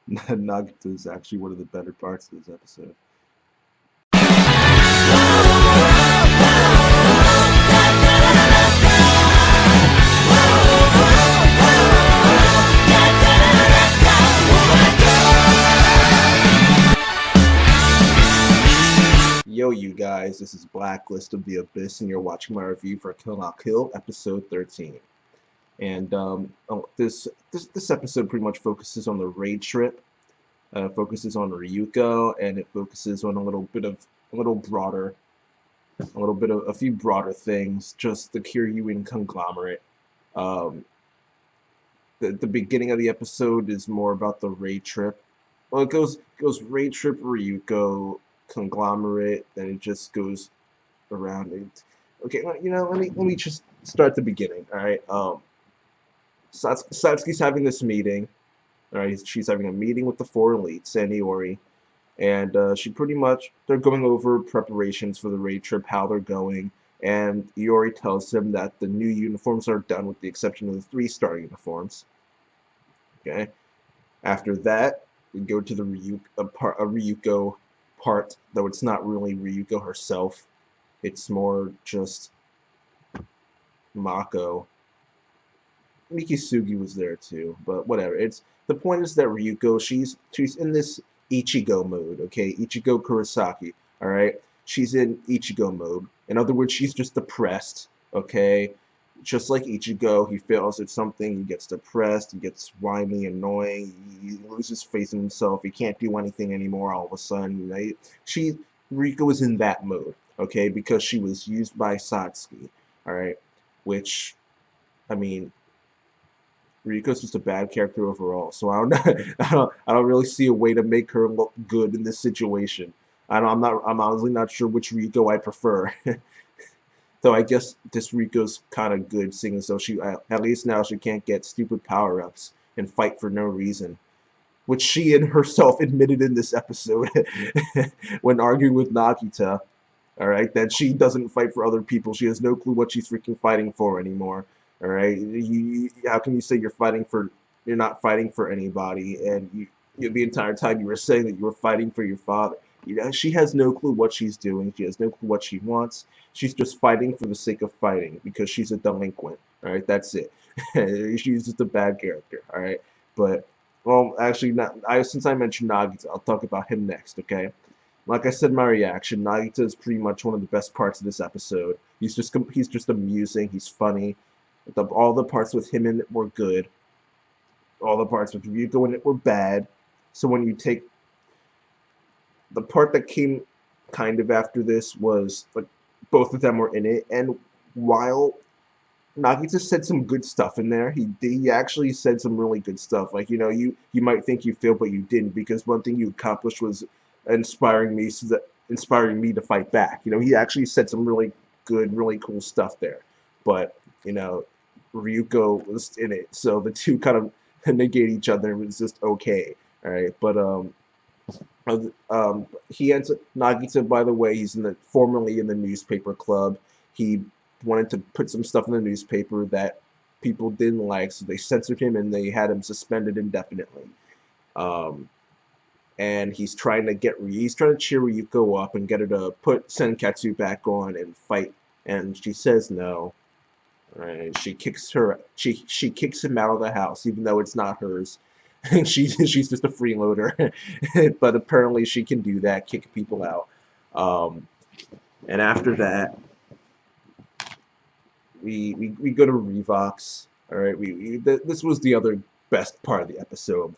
Nagita is actually one of the better parts of this episode. Yo, you guys, this is Blacklist of the Abyss, and you're watching my review for Kill Not Kill, episode 13. And this episode pretty much focuses on the raid trip, focuses on Ryuko, and it focuses on a few broader things, just the Kiryuin conglomerate. Um, the beginning of the episode is more about the raid trip. Well, it goes raid trip Ryuko conglomerate, then it just goes around it. Okay, let me just start the beginning. All right. Satsuki's having this meeting. All right, she's having a meeting with the four elites and Iori, and they're going over preparations for the raid trip, how they're going, and Iori tells them that the new uniforms are done with the exception of the three-star uniforms. Okay. After that, we go to the Ryuko part, though it's not really Ryuko herself. It's more just Mako. Mikisugi was there too, but whatever. The point is that Ryuko, she's in this Ichigo mode, okay? Ichigo Kurosaki, all right? She's in Ichigo mode. In other words, she's just depressed, okay? Just like Ichigo, he fails at something, he gets depressed, he gets whiny, annoying, he loses faith in himself, he can't do anything anymore all of a sudden. Right? Ryuko is in that mode, okay? Because she was used by Satsuki, all right? Which, I mean, Riko's just a bad character overall, so I don't really see a way to make her look good in this situation. I'm honestly not sure which Riko I prefer. Though I guess this Riko's kind of good, seeing as though at least now she can't get stupid power-ups and fight for no reason, which she and herself admitted in this episode when arguing with Nagita. All right, that she doesn't fight for other people. She has no clue what she's freaking fighting for anymore. All right, how can you say you're not fighting for anybody, and the entire time you were saying that you were fighting for your father? She has no clue what she's doing. She has no clue what she wants. She's just fighting for the sake of fighting because she's a delinquent. All right, that's it. She's just a bad character. All right, but well, actually, since I mentioned Nagita, I'll talk about him next. Okay. Like I said in my reaction, Nagita is pretty much one of the best parts of this episode. He's just amusing. He's funny. All the parts with him in it were good. All the parts with Ryuko in it were bad. So when you take the part that came kind of after this was like both of them were in it, and while Nagita said some good stuff in there, he actually said some really good stuff. Like you might think you failed, but you didn't, because one thing you accomplished was inspiring me to fight back. He actually said some really good, really cool stuff there. But Ryuko was in it, so the two kind of negate each other. It was just okay, all right. But he ends up Nagita. By the way, he's formerly in the newspaper club. He wanted to put some stuff in the newspaper that people didn't like, so they censored him and they had him suspended indefinitely. And he's trying to cheer Ryuko up and get her to put Senketsu back on and fight, and she says no. Right? She kicks him out of the house, even though it's not hers. she's just a freeloader, but apparently she can do that, kick people out. And after that, we go to Revox. All right, this was the other best part of the episode.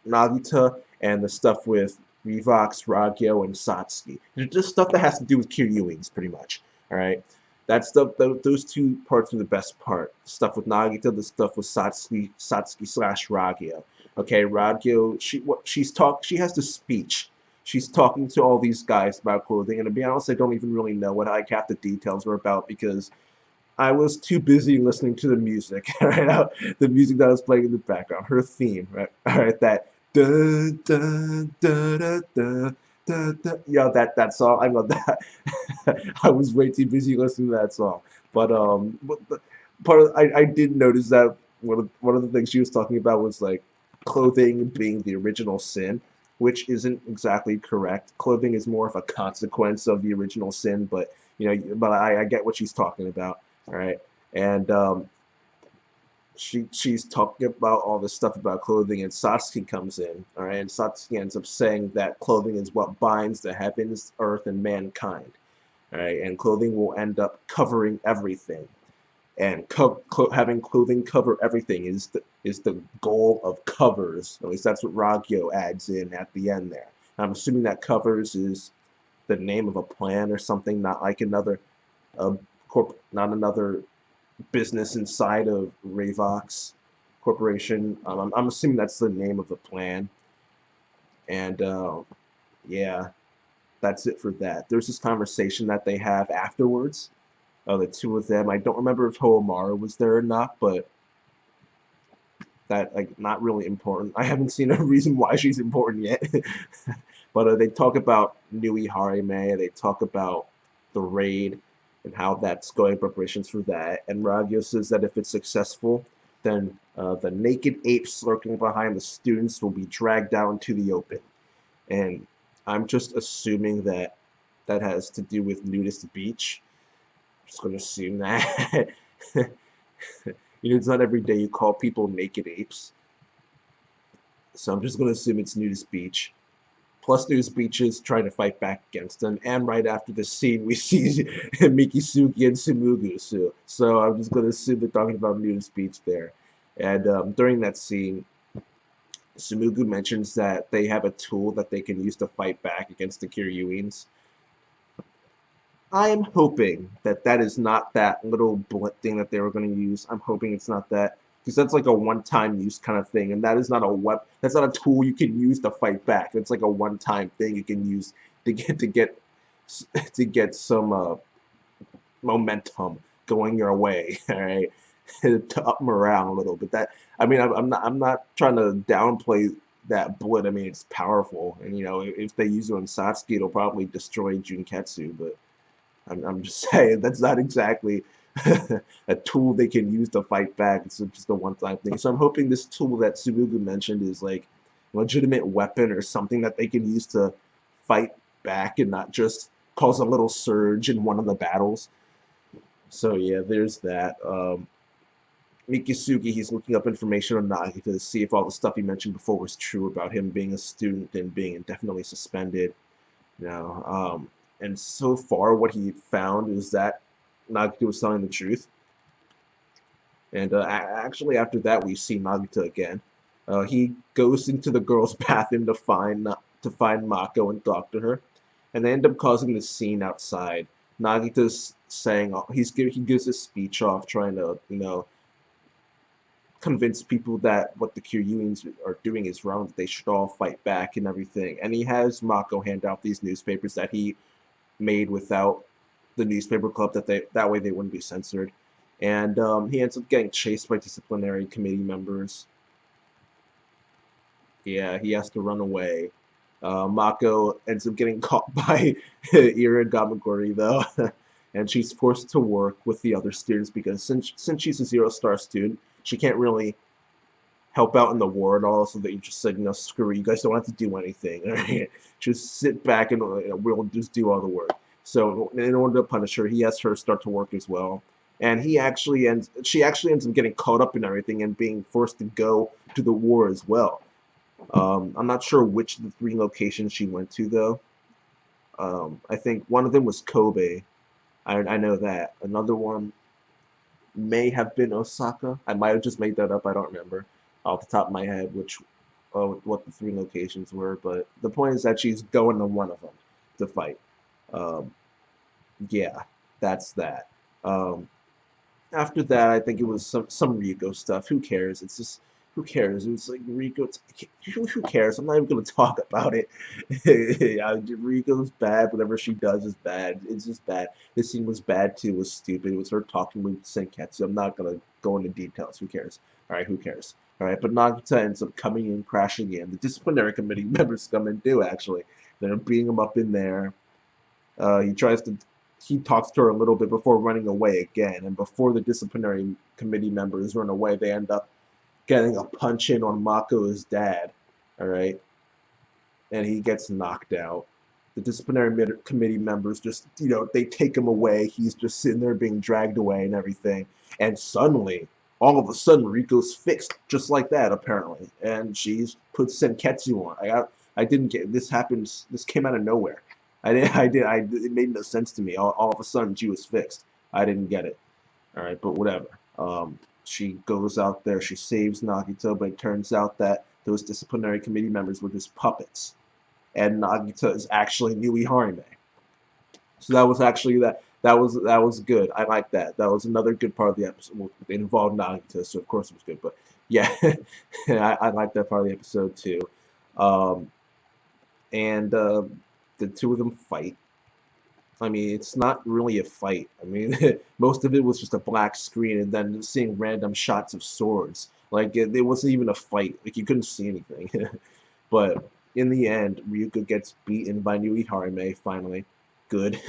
Nagita and the stuff with Revox, Ragyo, and Satsuki. It's just stuff that has to do with Kiryuins, pretty much. All right, that stuff. Those two parts are the best part. The stuff with Nagita, the stuff with Satsuki / Ragyo. Okay, Ragyo. She has the speech. She's talking to all these guys about clothing, and to be honest, I don't even really know what half the details were about because I was too busy listening to the music. Right, the music that was playing in the background, her theme. Right, all right, that da da da da da. Yeah, that song. I love that. I was way too busy listening to that song. But I did notice that one of the things she was talking about was like clothing being the original sin, which isn't exactly correct. Clothing is more of a consequence of the original sin, but but I get what she's talking about. All right, and she's talking about all this stuff about clothing, and Satsuki comes in. All right, and Satsuki ends up saying that clothing is what binds the heavens, earth, and mankind. All right, and clothing will end up covering everything, and having clothing cover everything is the goal of covers. At least that's what Ragyo adds in at the end there. I'm assuming that covers is the name of a plan or something, not like another not another business inside of Ravox Corporation. I'm assuming that's the name of the plan, and yeah, that's it for that. There's this conversation that they have afterwards, the two of them. I don't remember if Hoamaru was there or not, but that like not really important. I haven't seen a reason why she's important yet. But they talk about Nui Harime, they talk about the raid and how that's going, preparations for that. And Ragyo says that if it's successful, then the naked apes lurking behind the students will be dragged out into the open. And I'm just assuming that that has to do with Nudist Beach. I'm just going to assume that. It's not every day you call people naked apes. So I'm just going to assume it's Nudist Beach. Plus, Nudist Beach is trying to fight back against them. And right after the scene, we see Mikisugi and Tsumugu. So I'm just going to assume they're talking about Nudist Beach there. And during that scene, Tsumugu mentions that they have a tool that they can use to fight back against the Kiryuins. I am hoping that that is not that little bullet thing that they were going to use. I'm hoping it's not that, because that's like a one-time use kind of thing, and that is not a weapon. That's not a tool you can use to fight back. It's like a one-time thing you can use to get some momentum going your way. All right, to up morale a little bit. That I mean, I'm not trying to downplay that bullet. I mean, it's powerful, and if they use it on Satsuki, it'll probably destroy Junketsu, but. I'm just saying that's not exactly a tool they can use to fight back. It's just a one-time thing. So I'm hoping this tool that Tsumugu mentioned is like a legitimate weapon or something that they can use to fight back and not just cause a little surge in one of the battles. So yeah, there's that. Mikisugi, he's looking up information on Nagita to see if all the stuff he mentioned before was true about him being a student and being indefinitely suspended. And so far, what he found is that Nagita was telling the truth. And actually, after that, we see Nagita again. He goes into the girls' bathroom to find Mako and talk to her, and they end up causing this scene outside. Nagita's saying he gives a speech off, trying to convince people that what the Kiryuins are doing is wrong, that they should all fight back and everything. And he has Mako hand out these newspapers that he made without the newspaper club, that way they wouldn't be censored. And he ends up getting chased by disciplinary committee members. Yeah, he has to run away. Mako ends up getting caught by Ira Gamagori though, and she's forced to work with the other students because since she's a 0-star student, she can't really help out in the war at all. So they just said, screw it, you guys don't have to do anything. Right? Just sit back and we'll just do all the work. So in order to punish her, he has her start to work as well. And she actually ends up getting caught up in everything and being forced to go to the war as well. I'm not sure which of the 3 locations she went to though. I think one of them was Kobe. I know that. Another one may have been Osaka. I might have just made that up. I don't remember off the top of my head what the 3 locations were. But the point is that she's going to one of them to fight. Yeah, that's that. After that, I think it was some Riko stuff. Who cares? It's just who cares? It's like Riko. Who cares? I'm not even gonna talk about it. Yeah, Riko's bad. Whatever she does is bad. It's just bad. This scene was bad too. It was stupid. It was her talking with Senketsu. I'm not gonna go into details. Who cares? All right, who cares? All right, but Nagita ends up coming in, crashing in. The disciplinary committee members come and do actually. They're beating him up in there. He talks to her a little bit before running away again, and before the disciplinary committee members run away, they end up getting a punch in on Mako's dad, all right, and he gets knocked out. The disciplinary committee members just, they take him away. He's just sitting there being dragged away and everything. And suddenly, all of a sudden, Riko's fixed just like that, apparently. And she's put Senketsu on. I didn't get this happens. This came out of nowhere. It made no sense to me. All of a sudden, she was fixed. I didn't get it. All right, but whatever. She goes out there. She saves Nagita, but it turns out that those disciplinary committee members were just puppets, and Nagita is actually Nui Harime. So that was actually that was good. I like that. That was another good part of the episode. Well, it involved Nagita, so of course it was good. But yeah, I like that part of the episode too. Um, and the two of them fight. I mean, it's not really a fight. I mean, most of it was just a black screen and then seeing random shots of swords. Like, it wasn't even a fight. Like, you couldn't see anything. But in the end, Ryuko gets beaten by Nui Harime, finally. Good.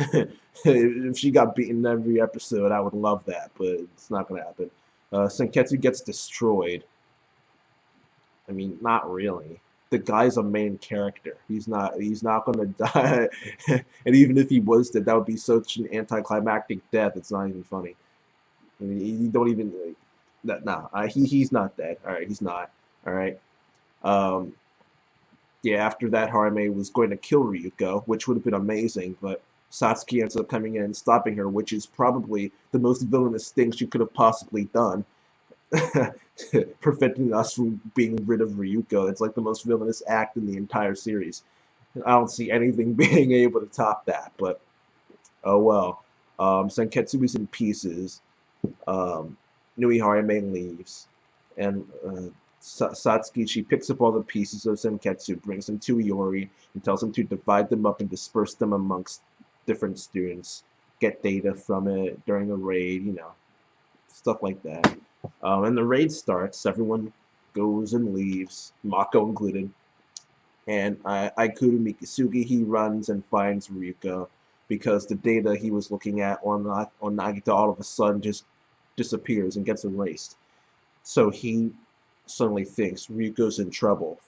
If she got beaten every episode, I would love that, but it's not going to happen. Senketsu gets destroyed. I mean, not really. The guy's a main character. He's not gonna die. And even if he was dead, that would be such an anticlimactic death. It's not even funny. I mean, you don't even that. Nah, he's not dead. All right, he's not. All right. Um, yeah. After that, Harame was going to kill Ryuko, which would have been amazing, but Satsuki ends up coming in and stopping her, which is probably the most villainous thing she could have possibly done. Preventing us from being rid of Ryuko. It's like the most villainous act in the entire series. I don't see anything being able to top that, but oh well. Senketsu is in pieces. Nui Harime leaves, and Satsuki, she picks up all the pieces of Senketsu, brings them to Iori, and tells him to divide them up and disperse them amongst different students, get data from it during a raid, stuff like that. And the raid starts, everyone goes and leaves, Mako included, and Aikuru Mikisugi, he runs and finds Ryuko, because the data he was looking at on Nagita all of a sudden just disappears and gets erased. So he suddenly thinks Ryuko's in trouble.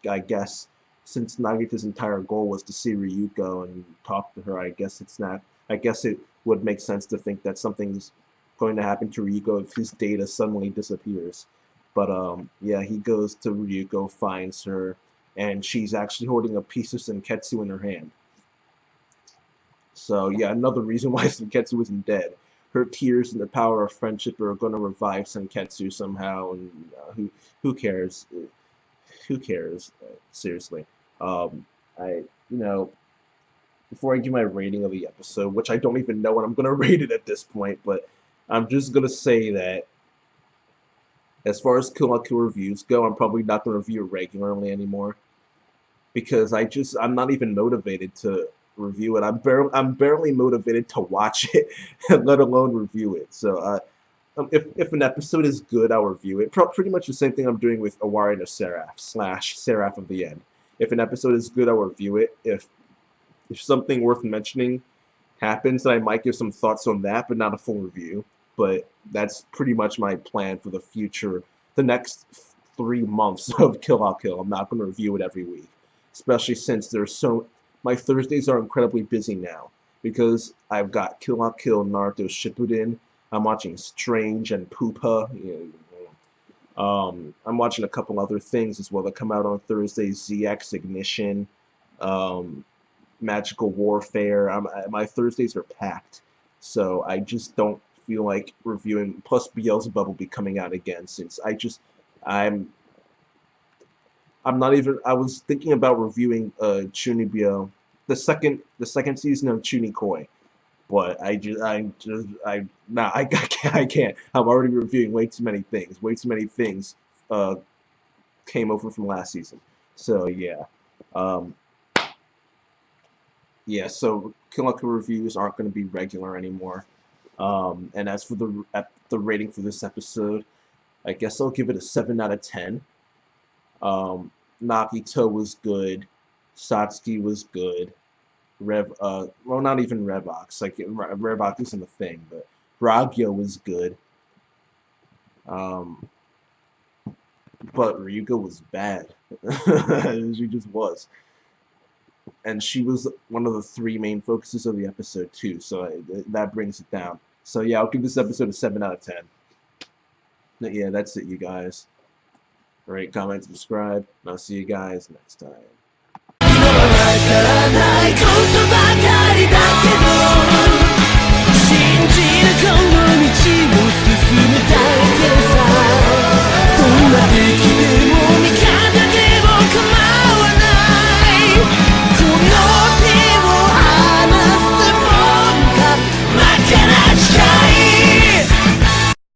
I guess since Nagita's entire goal was to see Ryuko and talk to her, I guess it's not. I guess it would make sense to think that something's going to happen to Ryuko if his data suddenly disappears. But yeah, he goes to Ryuko, finds her, and she's actually holding a piece of Senketsu in her hand. So yeah, another reason why Senketsu isn't dead. Her tears and the power of friendship are going to revive Senketsu somehow, and who cares? Who cares? Seriously. I before I give my rating of the episode, which I don't even know what I'm gonna rate it at this point, but I'm just gonna say that as far as Kill la Kill reviews go, I'm probably not gonna review it regularly anymore, because I'm not even motivated to review it. I'm barely motivated to watch it, let alone review it. So if an episode is good, I'll review it. Pretty much the same thing I'm doing with Awari no Seraph / Seraph of the End. If an episode is good, I'll review it. If something worth mentioning happens, then I might give some thoughts on that, but not a full review. But that's pretty much my plan for the future. The next 3 months of Kill la Kill, I'm not going to review it every week, especially since my Thursdays are incredibly busy now, because I've got Kill la Kill, Naruto Shippuden. I'm watching Strange and Pupa. I'm watching a couple other things as well that come out on Thursdays: ZX Ignition, Magical Warfare. My Thursdays are packed, so I just don't feel like reviewing. Plus, Beelzebub will be coming out again, since I'm not even. I was thinking about reviewing Chunibyo, the second season of Chunikoi, but I can't. I'm already reviewing way too many things. Way too many things came over from last season. So yeah. Um, yeah, so Kill la Kill reviews aren't going to be regular anymore. And as for the rating for this episode, I guess I'll give it a 7 out of 10. Nagito was good. Satsuki was good. Well, not even Revox. Like, Revox isn't a thing, but Ragyo was good. Um, but Ryuko was bad. She just was. And she was one of the three main focuses of the episode too, so that brings it down. So yeah, I'll give this episode a 7 out of 10. But yeah, that's it, you guys. All right, comment, subscribe, and I'll see you guys next time.